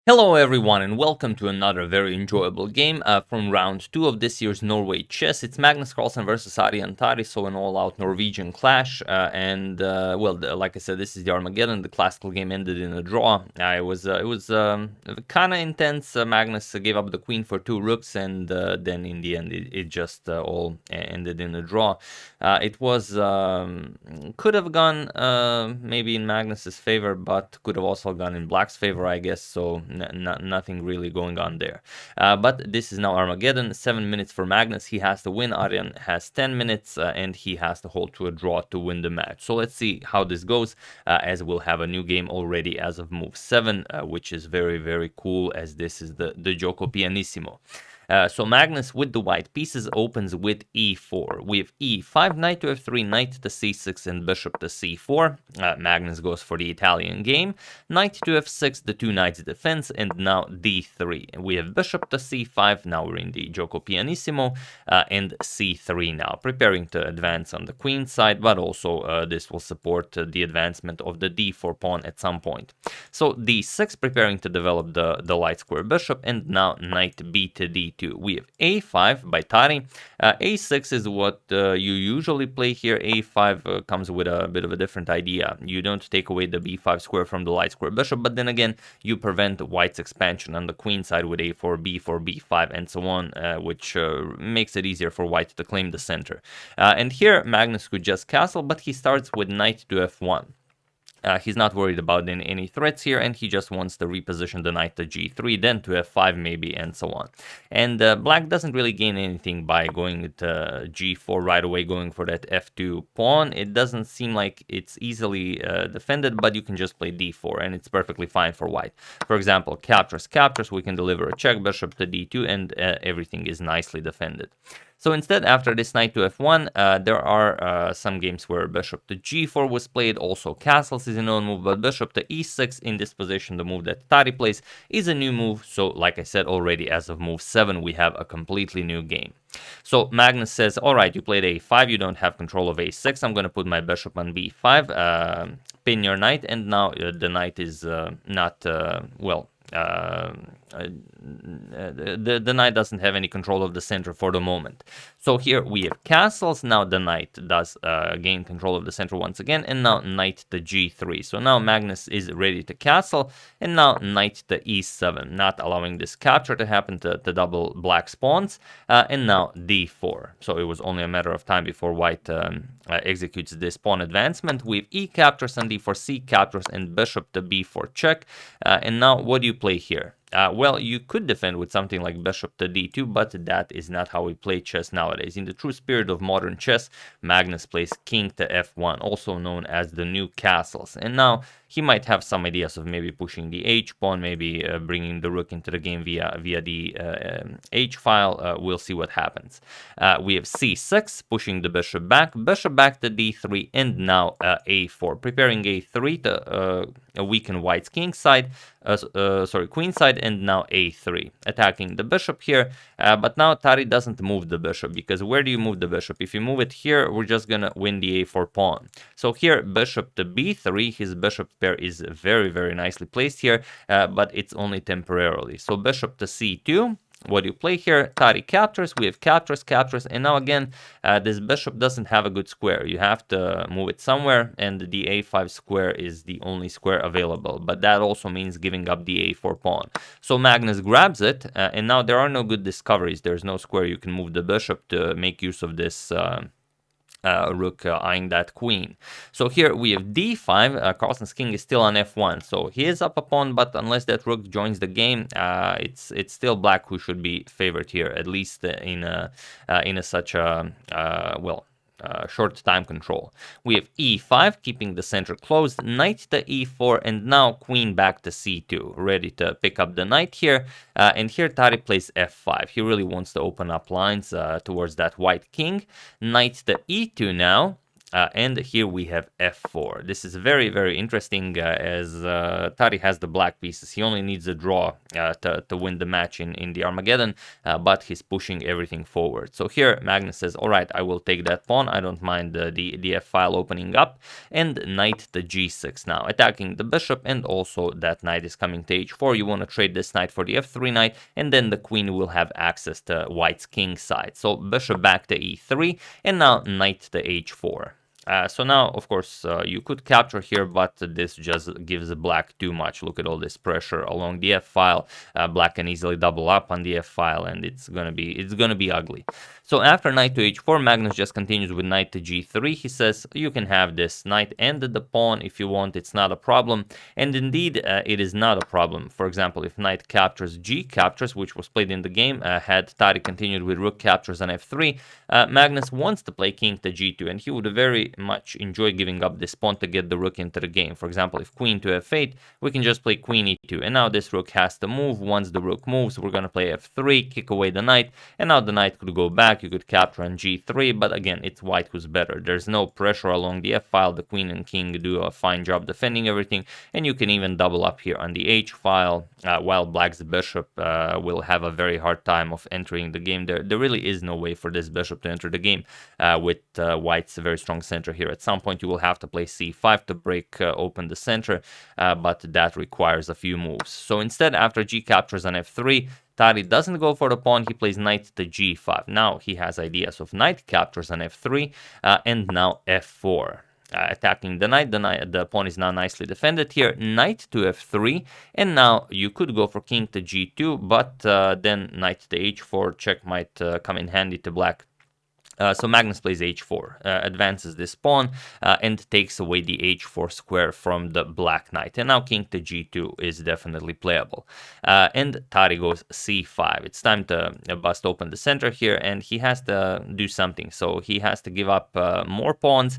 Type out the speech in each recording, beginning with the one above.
Hello everyone and welcome to another very enjoyable game from round 2 of this year's Norway Chess. It's Magnus Carlsen versus Aryan Tari, so an all-out Norwegian clash. Like I said, this is the Armageddon. The classical game ended in a draw. It was kind of intense. Magnus gave up the queen for 2 rooks, and then in the end it just all ended in a draw. It was could have gone maybe in Magnus's favor, but could have also gone in Black's favor, I guess. So nothing really going on there. But this is now Armageddon. 7 minutes for Magnus. He has to win. Aryan has 10 minutes, and he has to hold to a draw to win the match. So let's see how this goes, as we'll have a new game already as of move 7, which is very, very cool, as this is the Giuoco Pianissimo. So Magnus with the white pieces opens with e4. We have e5, knight to f3, knight to c6, and bishop to c4. Magnus goes for the Italian game. Knight to f6, the 2 knights defense, and now d3. We have bishop to c5, now we're in the Giuoco Pianissimo, and c3 now, preparing to advance on the queen side, but also this will support the advancement of the d4 pawn at some point. So d6, preparing to develop the light square bishop, and now knight b to d2. We have a5 by Tari. A6 is what you usually play here. A5 comes with a bit of a different idea. You don't take away the b5 square from the light square bishop, but then again, you prevent white's expansion on the queen side with a4, b4, b5, and so on, which makes it easier for white to claim the center. And here, Magnus could just castle, but he starts with knight to f1. He's not worried about any threats here, and he just wants to reposition the knight to g3, then to f5 maybe, and so on. And black doesn't really gain anything by going to g4 right away, going for that f2 pawn. It doesn't seem like it's easily defended, but you can just play d4, and it's perfectly fine for white. For example, captures, we can deliver a check, bishop to d2, and everything is nicely defended. So instead, after this knight to f1, there are some games where bishop to g4 was played. Also, castles is a known move, but bishop to e6 in this position, the move that Tari plays, is a new move. So, like I said already, as of move 7, we have a completely new game. So Magnus says, all right, you played a5, you don't have control of a6. I'm going to put my bishop on b5, pin your knight, and now the knight is not, the knight doesn't have any control of the center for the moment. So here we have castles. Now the knight does gain control of the center once again, and now knight to g3. So now Magnus is ready to castle, and now knight to e7, not allowing this capture to happen to double black pawns, and now d4. So it was only a matter of time before white executes this pawn advancement. We have e captures on d4, c captures, and bishop to b4 check. And now what do you play here? Well, you could defend with something like bishop to d2, but that is not how we play chess nowadays. In the true spirit of modern chess, Magnus plays king to f1, also known as the new castles. And now he might have some ideas of maybe pushing the h-pawn, maybe bringing the rook into the game via the h-file. We'll see what happens. We have c6, pushing the bishop back to d3, and now a4, preparing a3 to weaken white's king side, queen side, and now a3, attacking the bishop here. But now Tari doesn't move the bishop, because where do you move the bishop? If you move it here, we're just gonna win the a4 pawn. So here, bishop to b3, his bishop pair is very, very nicely placed here, but it's only temporarily. So bishop to c2. What do you play here? Tari captures, we have captures, and now again, this bishop doesn't have a good square. You have to move it somewhere, and the a5 square is the only square available, but that also means giving up the a4 pawn. So Magnus grabs it, and now there are no good discoveries. There's no square you can move the bishop to make use of this rook eyeing that queen. So here we have d5. Carlsen's king is still on f1, so he is up a pawn, but unless that rook joins the game, it's still black who should be favored here, at least in such a short time control. We have e5, keeping the center closed, knight to e4, and now queen back to c2, ready to pick up the knight here. And here Tari plays f5. He really wants to open up lines towards that white king. Knight to e2 now. And here we have f4. This is very, very interesting as Tari has the black pieces. He only needs a draw to win the match in the Armageddon, but he's pushing everything forward. So here Magnus says, all right, I will take that pawn. I don't mind the f-file opening up. And knight to g6 now, attacking the bishop, and also that knight is coming to h4. You want to trade this knight for the f3 knight, and then the queen will have access to white's king side. So bishop back to e3, and now knight to h4. So now, of course, you could capture here, but this just gives black too much. Look at all this pressure along the f-file. Black can easily double up on the f-file, and it's gonna be ugly. So after knight to h4, Magnus just continues with knight to g3. He says you can have this knight and the pawn if you want. It's not a problem, and indeed it is not a problem. For example, if knight captures, g captures, which was played in the game, had Tari continued with rook captures on f3, Magnus wants to play king to g2, and he would very much enjoy giving up this pawn to get the rook into the game. For example, if queen to f8, we can just play queen e2, and now this rook has to move. Once the rook moves, we're going to play f3, kick away the knight, and now the knight could go back. You could capture on g3, but again, it's white who's better. There's no pressure along the f-file. The queen and king do a fine job defending everything, and you can even double up here on the h-file, while black's bishop will have a very hard time of entering the game. There really is no way for this bishop to enter the game with white's very strong center here. At some point, you will have to play c5 to break open the center, but that requires a few moves. So instead, after g captures on f3, Tari doesn't go for the pawn. He plays knight to g5. Now he has ideas of knight captures on f3, and now f4. Attacking the knight, the pawn is now nicely defended here. Knight to f3, and now you could go for king to g2, but then knight to h4 check might come in handy to black. So Magnus plays h4, advances this pawn, and takes away the h4 square from the black knight. And now king to g2 is definitely playable. And Tari goes c5. It's time to bust open the center here, and he has to do something. So he has to give up more pawns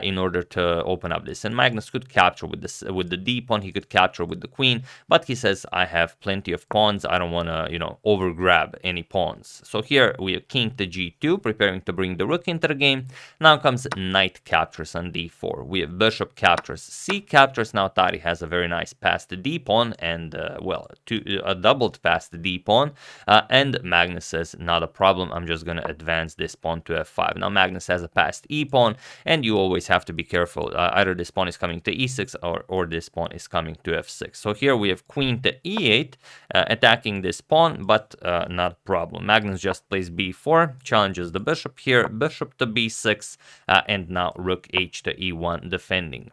in order to open up this. And Magnus could capture with the d pawn. He could capture with the queen, but he says, I have plenty of pawns. I don't want to, overgrab any pawns. So here we have king to g2, preparing to bring the rook into the game. Now comes knight captures on d4. We have bishop captures, c captures. Now Tari has a very nice pass to d pawn, and a doubled pass to d pawn. And Magnus says, not a problem. I'm just going to advance this pawn to f5. Now Magnus has a passed e pawn, and you always have to be careful. Either this pawn is coming to e6 or this pawn is coming to f6. So here we have queen to e8, attacking this pawn, but not a problem. Magnus just plays b4, challenges the bishop here, bishop to b6, and now rook h to e1 defending.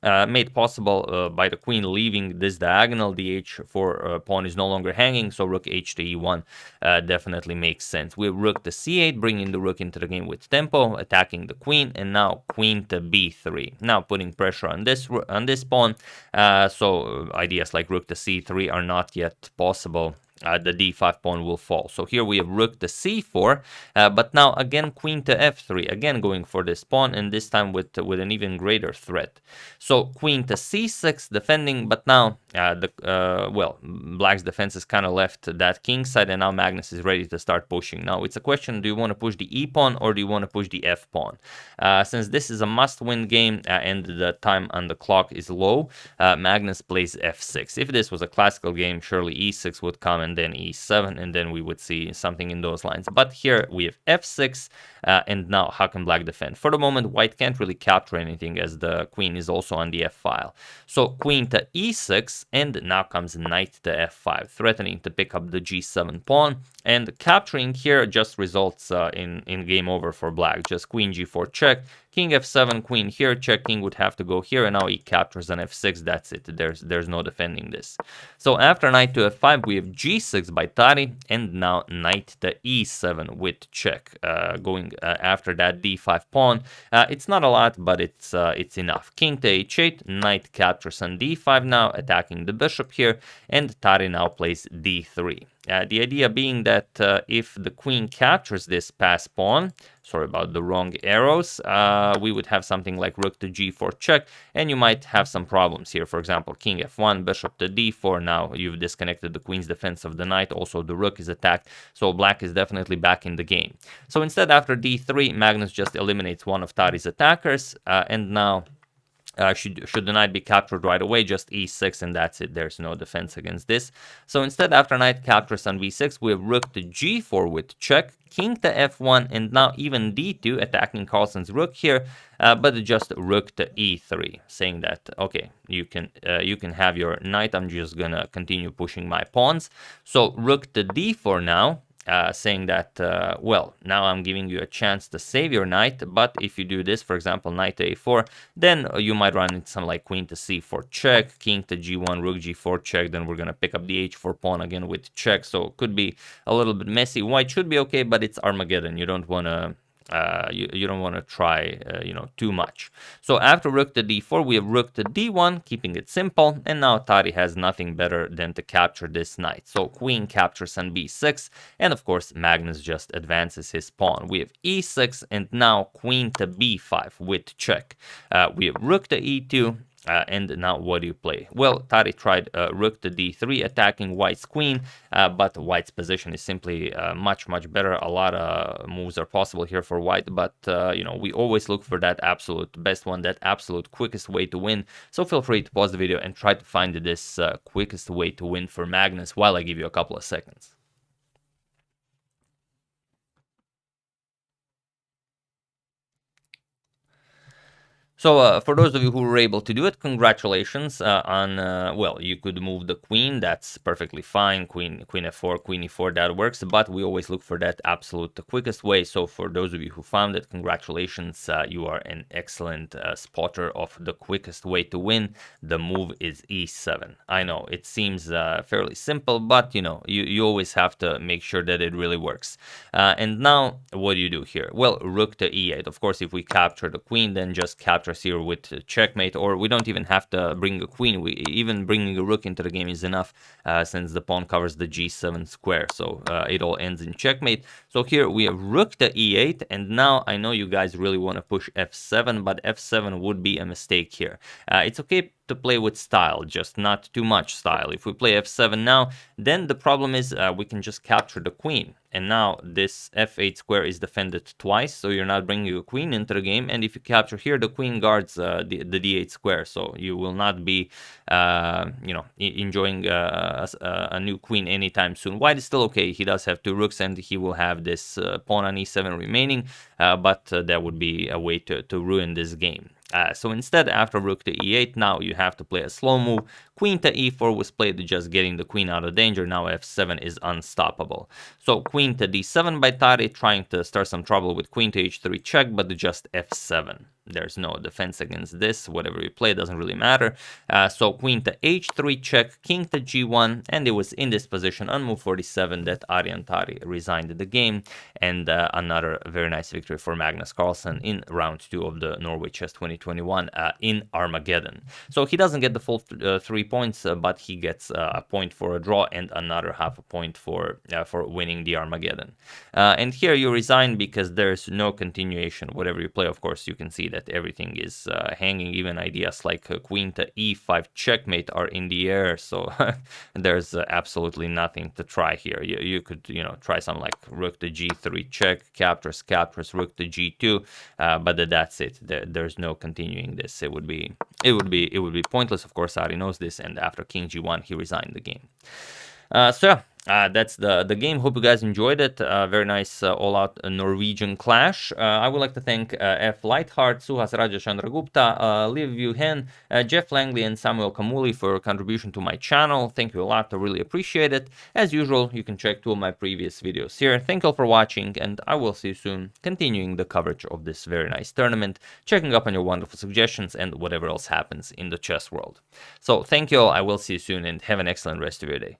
Made possible by the queen leaving this diagonal. The h4 pawn is no longer hanging, so rook h to e1 definitely makes sense. We have rook to c8, bringing the rook into the game with tempo, attacking the queen, and now queen to b3. Now putting pressure on this pawn. So ideas like rook to c3 are not yet possible. The d5 pawn will fall. So here we have rook to c4, but now again queen to f3, again going for this pawn, and this time with an even greater threat. So queen to c6 defending, but now black's defense is kind of left that king side, and now Magnus is ready to start pushing. Now it's a question: do you want to push the e pawn or do you want to push the f pawn? Since this is a must-win game and the time on the clock is low, Magnus plays f6. If this was a classical game, surely e6 would come, and then e7, and then we would see something in those lines. But here we have f6, and now how can black defend? For the moment, white can't really capture anything as the queen is also on the f-file. So queen to e6, and now comes knight to f5, threatening to pick up the g7 pawn, and capturing here just results in game over for black. Just queen g4 check, king f7, queen here check, king would have to go here, and now he captures on f6. That's it. There's no defending this. So after knight to f5, we have g6 by Tari, and now knight to e7 with check, going after that d5 pawn. It's not a lot, but it's enough. King to h8, knight captures on d5 now, attacking the bishop here, and Tari now plays d3. The idea being that if the queen captures this pass pawn, sorry about the wrong arrows, we would have something like rook to g4 check, and you might have some problems here. For example, king f1, bishop to d4. Now you've disconnected the queen's defense of the knight. Also, the rook is attacked, so black is definitely back in the game. So instead, after d3, Magnus just eliminates one of Tari's attackers, and now should the knight be captured right away, just e6, and that's it. There's no defense against this. So instead, after knight captures on v6, we have rook to g4 with check, king to f1, and now even d2, attacking Carlsen's rook here, but just rook to e3, saying that, okay, you can have your knight. I'm just gonna continue pushing my pawns. So rook to d4 now. Saying that, well, now I'm giving you a chance to save your knight, but if you do this, for example, knight to a4, then you might run into some like queen to c4 check, king to g1, rook g4 check, then we're going to pick up the h4 pawn again with check, so it could be a little bit messy. White should be okay, but it's Armageddon. You don't want to you don't want to try, too much. So after rook to d4, we have rook to d1, keeping it simple. And now Tari has nothing better than to capture this knight. So queen captures on b6, and of course Magnus just advances his pawn. We have e6, and now queen to b5 with check. We have rook to e2. And now what do you play? Well, Tari tried rook to d3, attacking white's queen, but white's position is simply much better. A lot of moves are possible here for white, but we always look for that absolute best one, that absolute quickest way to win. So feel free to pause the video and try to find this quickest way to win for Magnus while I give you a couple of seconds. So for those of you who were able to do it, congratulations on, well, you could move the queen. That's perfectly fine. Queen f4, queen e4, that works. But we always look for that absolute quickest way. So for those of you who found it, congratulations. You are an excellent spotter of the quickest way to win. The move is e7. I know it seems fairly simple, but you always have to make sure that it really works. And now what do you do here? Well, rook to e8. Of course, if we capture the queen, then just capture here with checkmate, or we don't even have to bring a queen. Even bringing a rook into the game is enough, since the pawn covers the g7 square, so it all ends in checkmate. So here we have rook to e8, and now I know you guys really want to push f7, but f7 would be a mistake here. It's okay to play with style, just not too much style. If we play f7 now, then the problem is we can just capture the queen, and now this f8 square is defended twice, so you're not bringing a queen into the game. And if you capture here, the queen guards the d8 square, so you will not be enjoying a new queen anytime soon. White is still okay. He does have two rooks, and he will have this pawn on e7 remaining, but that would be a way to ruin this game. So instead, after rook to e8, now you have to play a slow move. Queen to e4 was played, just getting the queen out of danger. Now f7 is unstoppable. So queen to d7 by Tari, trying to start some trouble with queen to h3 check, but just f7. There's no defense against this. Whatever you play doesn't really matter. So queen to h3 check, king to g1, and it was in this position on move 47 that Aryan Tari resigned the game, and another very nice victory for Magnus Carlsen in round 2 of the Norway Chess 2021 in Armageddon. So he doesn't get the full 3 points, but he gets a point for a draw and another half a point for winning the Armageddon. And here you resign because there's no continuation. Whatever you play, of course, you can see that everything is hanging. Even ideas like queen to e5 checkmate are in the air, so there's absolutely nothing to try here. You could try something like rook to g3 check, captures, rook to g2, but that's it. There's no continuing this. It would be pointless. Of course, Ari knows this, and after king g1 he resigned the game. So that's the game. Hope you guys enjoyed it. Very nice all-out Norwegian clash. I would like to thank F. Lightheart, Suhas Rajachandragupta, Liv Yuhen, Jeff Langley, and Samuel Kamuli for contribution to my channel. Thank you a lot. I really appreciate it. As usual, you can check 2 of my previous videos here. Thank you all for watching, and I will see you soon, continuing the coverage of this very nice tournament, checking up on your wonderful suggestions and whatever else happens in the chess world. So thank you all. I will see you soon, and have an excellent rest of your day.